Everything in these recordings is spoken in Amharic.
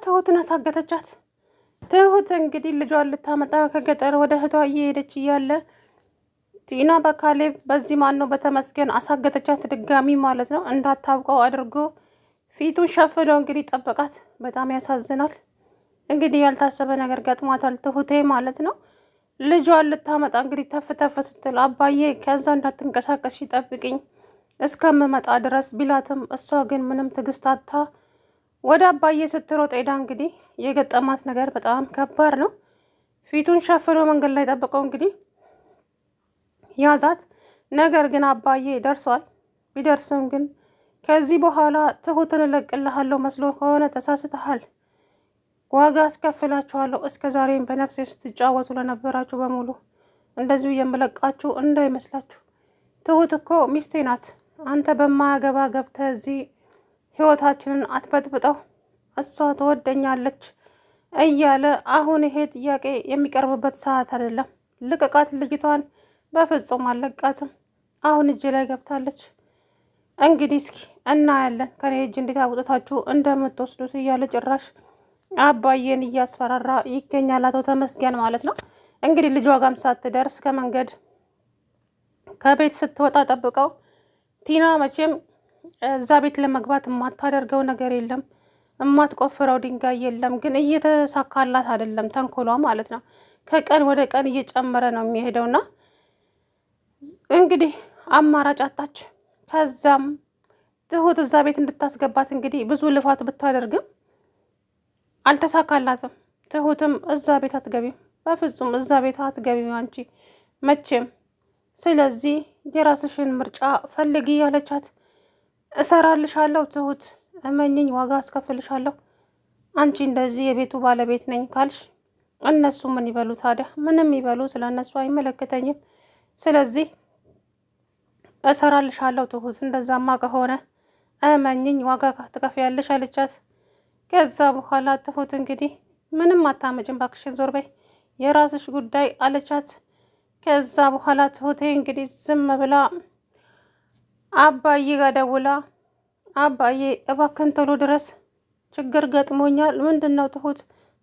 ትሁትን አሳገተቻት። ትሁት እንግዲህ ልጇን ልታመጣ ከገጠር ወደ እህቷ እየሄደች እያለ ቲና በካሌብ በዚህ ማን ነው በተመስገን አሳገተቻት። ድጋሚ ማለት ነው እንዳታውቀው አድርጎ ፊቱን ሸፍኖ እንግዲህ ጠበቃት። በጣም ያሳዝናል። እንግዲህ ያልታሰበ ነገር ገጥሟታል ትሁቴ ማለት ነው። ልጇን ልታመጣ እንግዲህ ተፍ ተፍ ስትል አባዬ ከዛ እንዳትንቀሳቀስ ይጠብቅኝ እስከምመጣ ድረስ ቢላትም እሷ ግን ምንም ትዕግስት አታ ወደ አባዬ ስትሮጥ ሄዳ እንግዲህ የገጠማት ነገር በጣም ከባድ ነው። ፊቱን ሸፍኖ መንገድ ላይ ጠብቀው እንግዲህ ያዛት። ነገር ግን አባዬ ደርሷል። ቢደርስም ግን ከዚህ በኋላ ትሁትን እለቅልሃለሁ መስሎ ከሆነ ተሳስተሃል። ዋጋ አስከፍላችኋለሁ። እስከ ዛሬም በነፍሴ ስትጫወቱ ለነበራችሁ በሙሉ እንደዚሁ የምለቃችሁ እንዳይመስላችሁ። ትሁት እኮ ሚስቴ ናት። አንተ በማያገባ ገብተህ እዚህ ህይወታችንን አትበጥብጠው። እሷ ትወደኛለች እያለ አሁን ይሄ ጥያቄ የሚቀርብበት ሰዓት አይደለም። ልቅቃት፣ ልጅቷን በፍጹም አልለቃትም። አሁን እጅ ላይ ገብታለች። እንግዲህ እስኪ እናያለን ከኔ እጅ እንዴት አውጥታችሁ እንደምትወስዱት እያለ ጭራሽ አባዬን እያስፈራራ ይገኛል አቶ ተመስገን ማለት ነው። እንግዲህ ልጇ ጋም ሳትደርስ ከመንገድ ከቤት ስትወጣ ጠብቀው ቲና መቼም እዛ ቤት ለመግባት የማታደርገው ነገር የለም፣ የማትቆፍረው ድንጋይ የለም። ግን እየተሳካላት አይደለም ተንኮሏ ማለት ነው። ከቀን ወደ ቀን እየጨመረ ነው የሚሄደውና እንግዲህ አማራጭ አጣች። ከዛም ትሁት እዛ ቤት እንድታስገባት እንግዲህ ብዙ ልፋት ብታደርግም አልተሳካላትም። ትሁትም እዛ ቤት አትገቢም፣ በፍጹም እዛ ቤት አትገቢም አንቺ መቼም፣ ስለዚህ የራስሽን ምርጫ ፈልጊ ያለቻት። እሰራልሻለሁ ትሁት እመኝኝ፣ ዋጋ አስከፍልሻለሁ። አንቺ እንደዚህ የቤቱ ባለቤት ነኝ ካልሽ እነሱ ምን ይበሉ ታዲያ? ምንም ይበሉ፣ ስለ እነሱ አይመለከተኝም። ስለዚህ እሰራልሻለሁ ትሁት፣ እንደዛማ ከሆነ እመኝኝ፣ ዋጋ ትከፍያለሽ አለቻት። ከዛ በኋላ ትሁት እንግዲህ ምንም አታመጭም፣ ባክሽን ዞር በይ፣ የራስሽ ጉዳይ አለቻት። ከዛ በኋላ ትሁቴ እንግዲህ ዝም ብላ አባዬ ጋር ደውላ አባዬ እባክን ቶሎ ድረስ፣ ችግር ገጥሞኛል። ምንድን ነው ትሁት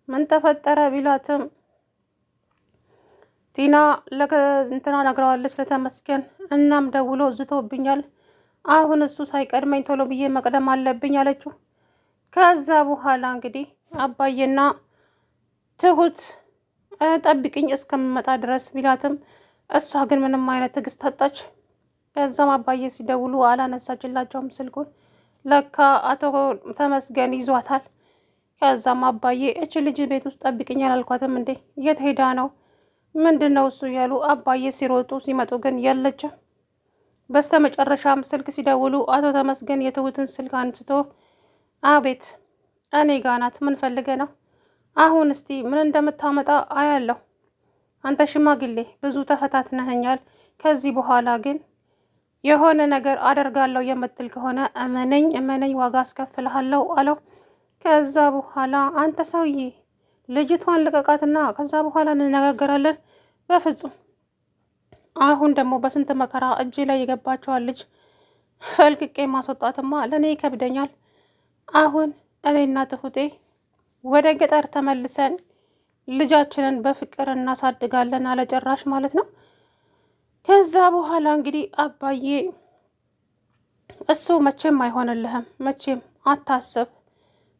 ምን ተፈጠረ ቢላትም ቲና እንትና ነግረዋለች ለተመስገን። እናም ደውሎ ዝቶብኛል። አሁን እሱ ሳይቀድመኝ ቶሎ ብዬ መቅደም አለብኝ አለችው። ከዛ በኋላ እንግዲህ አባዬና ትሁት ጠብቅኝ እስከምመጣ ድረስ ቢላትም እሷ ግን ምንም አይነት ትዕግስት አጣች። ከዛም አባዬ ሲደውሉ አላነሳችላቸውም ስልኩን። ለካ አቶ ተመስገን ይዟታል። ከዛም አባዬ እች ልጅ ቤት ውስጥ ጠብቅኝ አላልኳትም እንዴ? የት ሄዳ ነው? ምንድን ነው እሱ እያሉ አባዬ ሲሮጡ ሲመጡ ግን የለችም። በስተ መጨረሻም ስልክ ሲደውሉ አቶ ተመስገን የትሁትን ስልክ አንስቶ አቤት፣ እኔ ጋ ናት። ምን ፈልገ ነው? አሁን እስቲ ምን እንደምታመጣ አያለሁ። አንተ ሽማግሌ ብዙ ተፈታትነኸኛል። ከዚህ በኋላ ግን የሆነ ነገር አደርጋለሁ የምትል ከሆነ እመነኝ፣ ዋጋ አስከፍልሃለሁ አለው። ከዛ በኋላ አንተ ሰውዬ ልጅቷን ልቀቃትና ከዛ በኋላ እንነጋገራለን። በፍጹም አሁን ደግሞ በስንት መከራ እጄ ላይ የገባቸዋል ልጅ ፈልቅቄ ማስወጣትማ ለእኔ ይከብደኛል። አሁን እኔና ትሁቴ ወደ ገጠር ተመልሰን ልጃችንን በፍቅር እናሳድጋለን አለጨራሽ ማለት ነው። ከዛ በኋላ እንግዲህ አባዬ እሱ መቼም አይሆንልህም፣ መቼም አታስብ፣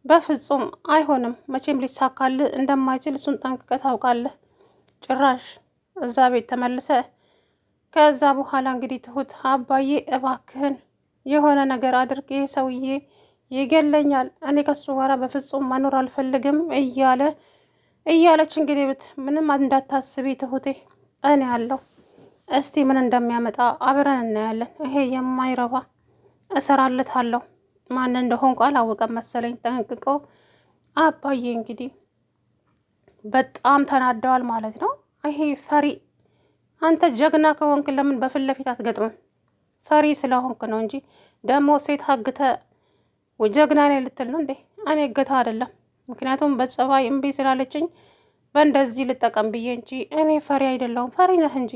በፍጹም አይሆንም፣ መቼም ሊሳካልህ እንደማይችል እሱን ጠንቅቀህ ታውቃለህ። ጭራሽ እዛ ቤት ተመልሰ ከዛ በኋላ እንግዲህ ትሁት አባዬ እባክህን የሆነ ነገር አድርግ፣ ይህ ሰውዬ ይገለኛል፣ እኔ ከሱ ጋር በፍጹም መኖር አልፈልግም እያለች እንግዲህ ምንም እንዳታስቢ ትሁቴ፣ እኔ ያለው እስቲ ምን እንደሚያመጣ አብረን እናያለን። ይሄ የማይረባ እሰራለታለሁ። ማን እንደሆንኩ አላወቀም መሰለኝ ጠንቅቆ። አባዬ እንግዲህ በጣም ተናደዋል ማለት ነው። ይሄ ፈሪ፣ አንተ ጀግና ከሆንክ ለምን በፊት ለፊት አትገጥምም? ፈሪ ስለሆንክ ነው እንጂ ደግሞ ሴት ሀግተ ጀግና ነኝ ልትል ነው እንዴ? እኔ እገታ አይደለም፣ ምክንያቱም በጸባይ እምቢ ስላለችኝ በእንደዚህ ልጠቀም ብዬ እንጂ እኔ ፈሪ አይደለሁም። ፈሪ ነህ እንጂ።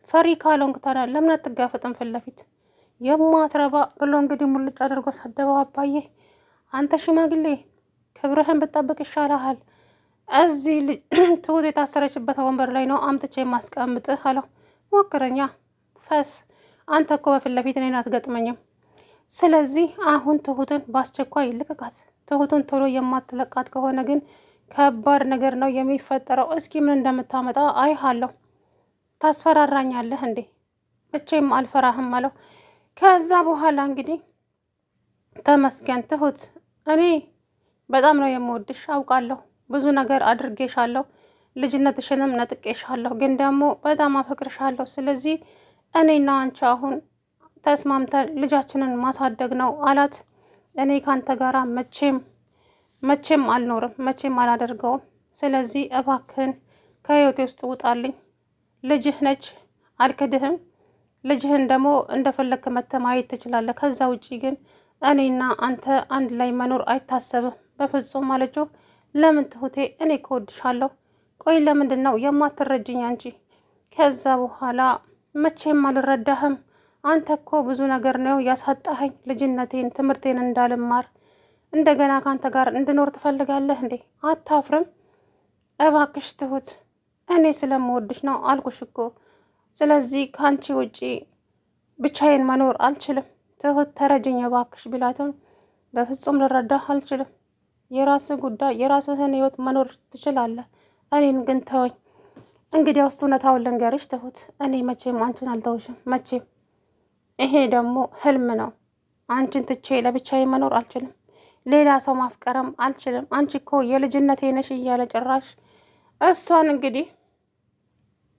ፈሪ ካልሆንክ ታዲያ ለምን አትጋፈጥም ፊት ለፊት? የማትረባ ብሎ እንግዲህ ሙልጭ አድርጎ ሰደበው። አባዬ አንተ ሽማግሌ ክብርህን ብትጠብቅ ይሻልሃል። እዚህ ትሁት የታሰረችበት ወንበር ላይ ነው አምጥቼ የማስቀምጥህ አለው። ሞክረኛ ፈስ አንተ እኮ በፊት ለፊት እኔን አትገጥመኝም። ስለዚህ አሁን ትሁትን በአስቸኳይ ልቀቃት። ትሁትን ቶሎ የማትለቃት ከሆነ ግን ከባድ ነገር ነው የሚፈጠረው። እስኪ ምን እንደምታመጣ አይሃለሁ። ታስፈራራኛለህ እንዴ? መቼም አልፈራህም አለው። ከዛ በኋላ እንግዲህ ተመስገን ትሁት፣ እኔ በጣም ነው የምወድሽ አውቃለሁ። ብዙ ነገር አድርጌሻለሁ፣ ልጅነትሽንም ነጥቄሻለሁ፣ ግን ደግሞ በጣም አፈቅርሻለሁ። ስለዚህ እኔና አንቺ አሁን ተስማምተን ልጃችንን ማሳደግ ነው አላት። እኔ ካንተ ጋራ መቼም አልኖርም፣ መቼም አላደርገውም። ስለዚህ እባክህን ከህይወቴ ውስጥ ውጣልኝ። ልጅህ ነች፣ አልክድህም። ልጅህን ደግሞ እንደፈለግክ መተህ ማየት ትችላለህ። ከዛ ውጪ ግን እኔና አንተ አንድ ላይ መኖር አይታሰብም በፍጹም አለችው። ለምን ትሁቴ? እኔ እኮ እወድሻለሁ። ቆይ ለምንድን ነው የማትረጅኝ አንቺ? ከዛ በኋላ መቼም አልረዳህም። አንተ እኮ ብዙ ነገር ነው ያሳጣኸኝ። ልጅነቴን፣ ትምህርቴን እንዳልማር እንደገና ካንተ ጋር እንድኖር ትፈልጋለህ እንዴ? አታፍርም? እባክሽ ትሁት፣ እኔ ስለምወድሽ ነው አልኩሽ እኮ። ስለዚህ ከአንቺ ውጪ ብቻዬን መኖር አልችልም። ትሁት ተረጅኝ እባክሽ ቢላትም በፍጹም ልረዳህ አልችልም። የራስህ ጉዳይ፣ የራስህን ህይወት መኖር ትችላለህ። እኔን ግን ተወኝ። እንግዲያውስ እውነታውን ልንገርሽ ትሁት፣ እኔ መቼም አንቺን አልተውሽም፣ መቼም። ይሄ ደግሞ ህልም ነው። አንቺን ትቼ ለብቻዬ መኖር አልችልም። ሌላ ሰው ማፍቀርም አልችልም። አንቺ እኮ የልጅነቴ ነሽ እያለ ጭራሽ እሷን እንግዲህ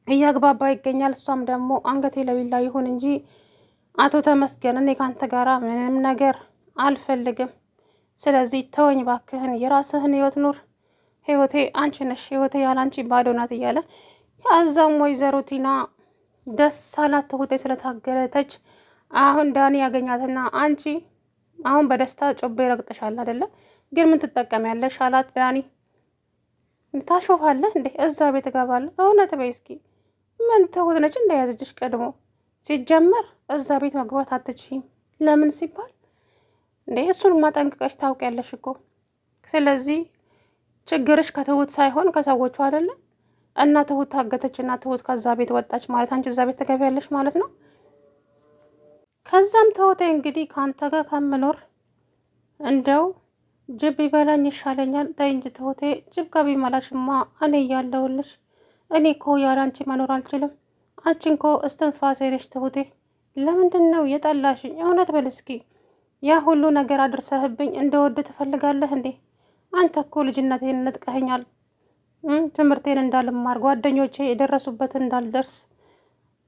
እያግባባ ይገኛል። እሷም ደግሞ አንገቴ ለቢላ ይሁን እንጂ አቶ ተመስገን፣ እኔ ካንተ ጋራ ምንም ነገር አልፈልግም። ስለዚህ ተወኝ ባክህን፣ የራስህን ህይወት ኑር። ህይወቴ አንቺ ነሽ፣ ህይወቴ ያላንቺ ባዶ ናት እያለ ከዛም ወይዘሮ ቲና ደስ አላት ትሁቴ ስለታገለተች። አሁን ዳኒ ያገኛትና አንቺ አሁን በደስታ ጮቤ ረግጠሻል አይደለ? ግን ምን ትጠቀሚያለሽ አላት ዳኒ። ታሾፋለህ እንዴ? እዛ ቤት እገባለሁ። እውነት በይ እስኪ ምን ትሁት ነች እንደያዘችሽ? ቀድሞ ሲጀመር እዛ ቤት መግባት አትችይም። ለምን ሲባል እንዴ እሱን ማጠንቅቀሽ ታውቂያለሽ እኮ። ስለዚህ ችግርሽ ከትሁት ሳይሆን ከሰዎቹ አይደለ? እና ትሁት ታገተች እና ትሁት ከዛ ቤት ወጣች ማለት አንቺ እዛ ቤት ትገቢያለሽ ማለት ነው። ከዛም ትሁቴ እንግዲህ ከአንተ ጋር ከምኖር እንደው ጅብ ቢበላኝ ይሻለኛል። ተይ እንጂ ትሁቴ፣ ጅብ ከቢመላሽማ እኔ እያለሁልሽ። እኔ እኮ ያለ አንቺ መኖር አልችልም። አንቺ እኮ እስትንፋሴ ነሽ ትሁቴ። ለምንድን ነው የጠላሽኝ? እውነት በል እስኪ። ያ ሁሉ ነገር አድርሰህብኝ እንደወድ ትፈልጋለህ እንዴ? አንተ እኮ ልጅነቴን ነጥቀኸኛል። ትምህርቴን እንዳልማር፣ ጓደኞቼ የደረሱበትን እንዳልደርስ፣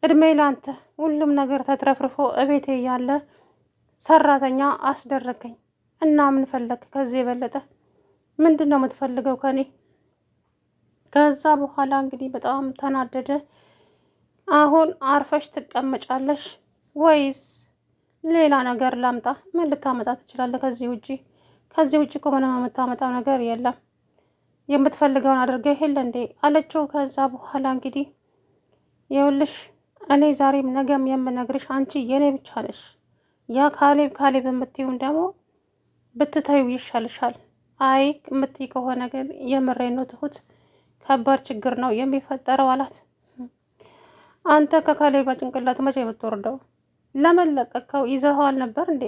እድሜ ላንተ ሁሉም ነገር ተትረፍርፎ እቤቴ ያለ ሰራተኛ አስደረገኝ። እና ምን ፈለግ? ከዚህ የበለጠ ምንድን ነው የምትፈልገው ከኔ? ከዛ በኋላ እንግዲህ በጣም ተናደደ። አሁን አርፈሽ ትቀመጫለሽ ወይስ ሌላ ነገር ላምጣ? ምን ልታመጣ ትችላለህ ከዚህ ውጪ? ከዚህ ውጪ እኮ ምንም የምታመጣው ነገር የለም። የምትፈልገውን አድርገህ የለ እንዴ አለችው። ከዛ በኋላ እንግዲህ ይኸውልሽ እኔ ዛሬም ነገም የምነግርሽ አንቺ የኔ ብቻ ነሽ። ያ ካሌብ የምትይውን ደግሞ ብትተዩ ይሻልሻል። አይ የምትይ ከሆነ ግን የምሬን ነው ትሁት፣ ከባድ ችግር ነው የሚፈጠረው አላት። አንተ ከካሌብ ጭንቅላት መቼ የምትወርደው? ለምን ለቀቀው? ይዘኸው አልነበር እንዴ?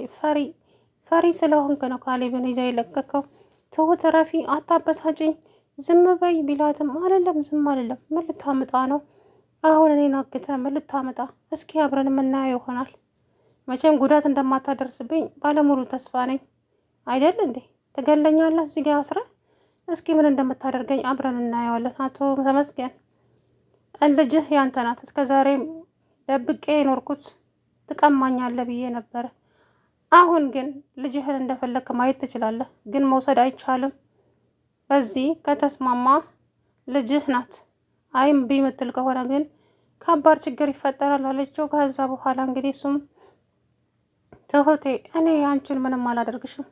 ፈሪ ስለሆንክ ነው ካሌብን ይዘህ የለቀቀው። ትሁት ረፊ፣ አታበሳጭኝ፣ ዝም በይ ቢላትም አይደለም ዝም አይደለም። ምን ልታመጣ ነው አሁን? እኔን አግተህ ምን ልታመጣ? እስኪ አብረን የምናየው ይሆናል። መቼም ጉዳት እንደማታደርስብኝ ባለሙሉ ተስፋ ነኝ አይደል እንዴ? ትገለኛለህ እዚህ ጋር አስረህ። እስኪ ምን እንደምታደርገኝ አብረን እናየዋለን። አቶ ተመስገን፣ ልጅህ ያንተ ናት። እስከ ዛሬም ደብቄ የኖርኩት ትቀማኛለህ ብዬ ነበረ። አሁን ግን ልጅህን እንደፈለግክ ማየት ትችላለህ፣ ግን መውሰድ አይቻልም። በዚህ ከተስማማ ልጅህ ናት። አይም ቢምትል ከሆነ ግን ከባድ ችግር ይፈጠራል አለችው። ከዛ በኋላ እንግዲህ እሱም ትሁቴ፣ እኔ አንቺን ምንም አላደርግሽም።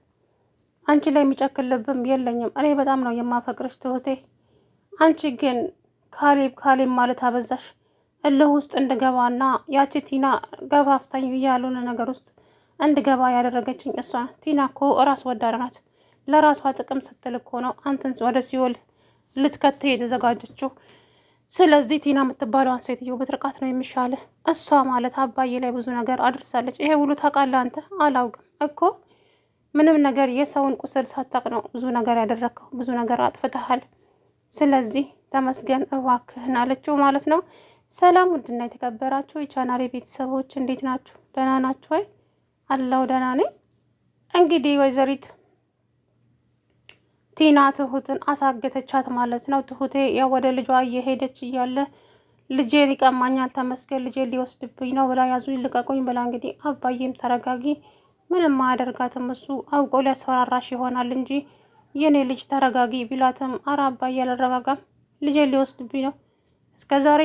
አንቺ ላይ የሚጨክል ልብም የለኝም። እኔ በጣም ነው የማፈቅርሽ ትሁቴ። አንቺ ግን ካሌብ ማለት አበዛሽ። እልህ ውስጥ እንድገባና ያቺ ቲና ገፋፍታኝ ያልሆነ ነገር ውስጥ እንድገባ ያደረገችኝ እሷ። ቲና እኮ እራስ ወዳድ ናት። ለራሷ ጥቅም ስትል እኮ ነው አንተን ወደ ሲኦል ልትከት የተዘጋጀችው። ስለዚህ ቲና የምትባለዋን ሴትዮ ብትርቃት ነው የሚሻልህ። እሷ ማለት አባዬ ላይ ብዙ ነገር አድርሳለች። ይሄ ሁሉ ታውቃለህ አንተ? አላውቅም እኮ ምንም ነገር የሰውን ቁስል ሳታቅ ነው ብዙ ነገር ያደረግከው። ብዙ ነገር አጥፍተሃል። ስለዚህ ተመስገን እባክህን አለችው ማለት ነው። ሰላም ውድና የተከበራችሁ የቻናሌ ቤተሰቦች እንዴት ናችሁ? ደህና ናችሁ ወይ? አለው ደህና ነኝ። እንግዲህ ወይዘሪት ቲና ትሁትን አሳገተቻት ማለት ነው። ትሁቴ ያው ወደ ልጇ እየሄደች እያለ ልጄን ይቀማኛል፣ ተመስገን ልጄን ሊወስድብኝ ነው ብላ ያዙ ይልቀቁኝ ብላ እንግዲህ አባዬም ተረጋጊ፣ ምንም አያደርጋትም እሱ አውቆ ሊያስፈራራሽ ይሆናል እንጂ የኔ ልጅ ተረጋጊ ቢላትም አረ አባዬ አልረጋጋም፣ ልጄን ሊወስድብኝ ነው። እስከ ዛሬ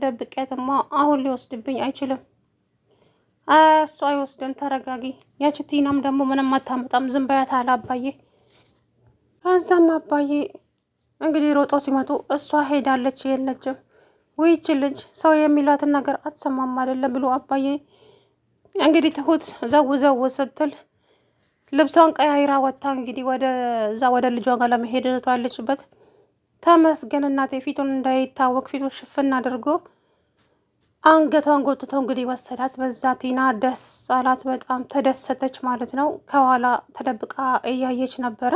ደብቄያትማ አሁን ሊወስድብኝ አይችልም። እሱ አይወስድም፣ ተረጋጊ። ያቺ ቲናም ደግሞ ምንም አታመጣም፣ ዝም በያት አለ አባዬ። ከዛም አባዬ እንግዲህ ሮጦ ሲመጡ እሷ ሄዳለች የለችም። ውይች ልጅ ሰው የሚሏትን ነገር አትሰማም አይደለም ብሎ አባዬ እንግዲህ ትሁት ዘው ስትል ልብሷን ቀያይራ ወጥታ እንግዲህ ወደ ልጇ ጋር ለመሄድ ያለችበት ተመስገን እናቴ ፊቱን እንዳይታወቅ ፊቱን ሽፍን አድርጎ አንገቷን ጎትቶ እንግዲህ ወሰዳት። በዛ ቲና ደስ አላት፣ በጣም ተደሰተች ማለት ነው። ከኋላ ተደብቃ እያየች ነበረ።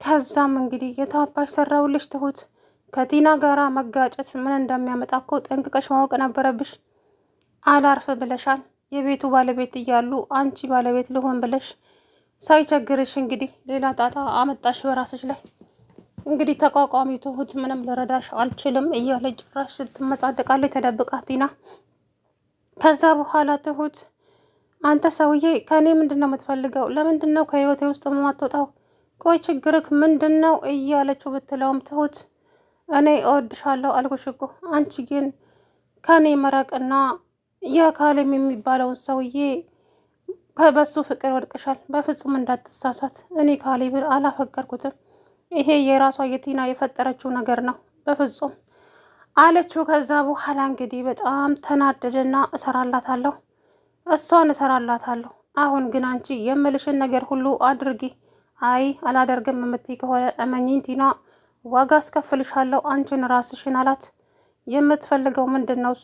ከዛም እንግዲህ የታባሽ ሰራውልሽ ትሁት፣ ከቲና ጋራ መጋጨት ምን እንደሚያመጣ እኮ ጠንቅቀሽ ማወቅ ነበረብሽ። አላርፍ ብለሻል። የቤቱ ባለቤት እያሉ አንቺ ባለቤት ልሆን ብለሽ ሳይቸግርሽ እንግዲህ ሌላ ጣጣ አመጣሽ በራስሽ ላይ። እንግዲህ ተቋቋሚ ትሁት፣ ምንም ልረዳሽ አልችልም እያለች ጭራሽ ስትመጻደቃለች ተደብቃ ቲና። ከዛ በኋላ ትሁት አንተ ሰውዬ ከእኔ ምንድን ነው የምትፈልገው? ለምንድን ነው ከህይወቴ ውስጥ የማትወጣው? ቆይ ችግርክ ምንድን ነው እያለችው ብትለውም ትሁት እኔ እወድሻለሁ አልኩሽ እኮ፣ አንቺ ግን ከእኔ መራቅና የካሌም የሚባለውን ሰውዬ በሱ ፍቅር ወድቅሻል። በፍጹም እንዳትሳሳት፣ እኔ ካሌብን አላፈቀርኩትም። ይሄ የራሷ የቲና የፈጠረችው ነገር ነው፣ በፍጹም አለችው። ከዛ በኋላ እንግዲህ በጣም ተናደደና እሰራላታለሁ፣ እሷን እሰራላታለሁ። አሁን ግን አንቺ የምልሽን ነገር ሁሉ አድርጊ። አይ አላደርግም የምትይ ከሆነ እመኚኝ ቲና፣ ዋጋ አስከፍልሻለሁ አንቺን ራስሽን አላት። የምትፈልገው ምንድን ነው እሱ?